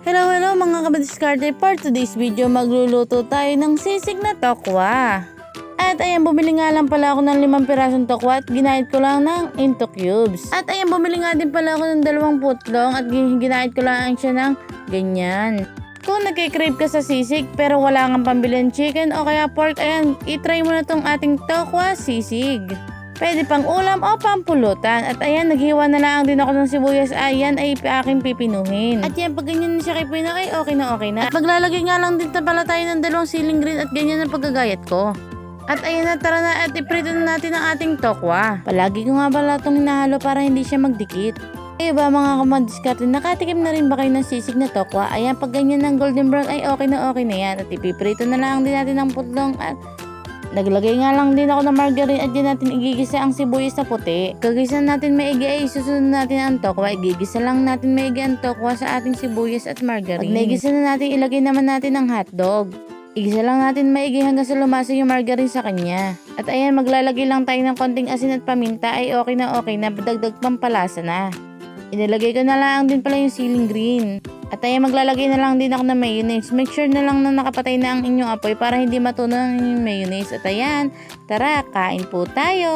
Hello mga kabadiskarte, for today's video magluluto tayo ng sisig na tokwa. At ayan, bumili nga lang pala ako ng 5 pirasong tokwa at ginahit ko lang ng into cubes. At ayan, bumili nga din pala ako ng 2 putlong at ginahit ko lang siya ng ganyan. Kung nagkikrave ka sa sisig pero wala kang pambilin chicken o kaya pork, ayan, itry mo na tong ating tokwa sisig. Pwede pang ulam o pampulutan. At ayan, naghiwa na lang din ako ng sibuyas. Ayan ay aking pipinuhin. At yan, pag ganyan na siya kay Pina ay okay na. At maglalagay nga lang din pala tayo ng 2 siling green at ganyan ang paggagayat ko. At ayan na, tara na at iprito na natin ang ating tokwa. Palagi ko nga pala itong hinahalo para hindi siya magdikit. Kayo ba mga kamadiskarte, nakatikim na rin ba kayo ng sisig na tokwa? Ayan, pag ganyan ng golden brown ay okay na yan. At ipiprito na lang din natin ng putlong at naglagay nga lang din ako ng margarine at din natin igigisa ang sibuyas na puti. Gagisa natin maigi ay susunod natin ang tokwa. Igigisa lang natin maigi ang tokwa sa ating sibuyas at margarine. Pag naigisa na natin, ilagay naman natin ang hotdog. Igisa lang natin maigi hanggang sa lumasa yung margarine sa kanya. At ayan, maglalagay lang tayo ng konting asin at paminta ay okay na dagdag pampalasa na. Inilagay ko na lang din pala yung siling green. At ayan, maglalagay na lang din ako ng mayonnaise. Make sure na lang na nakapatay na ang inyong apoy para hindi matunaw ang inyong mayonnaise. At ayan, tara, kain po tayo.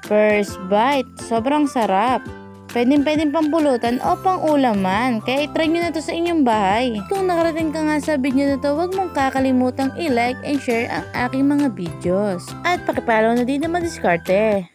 First bite, sobrang sarap. Pwedeng pampulutan o pang ulaman. Kaya itry nyo na to sa inyong bahay. Kung nakarating ka nga sa video na to, huwag mong kakalimutang i-like and share ang aking mga videos. At pakipollow na din na madiskarte.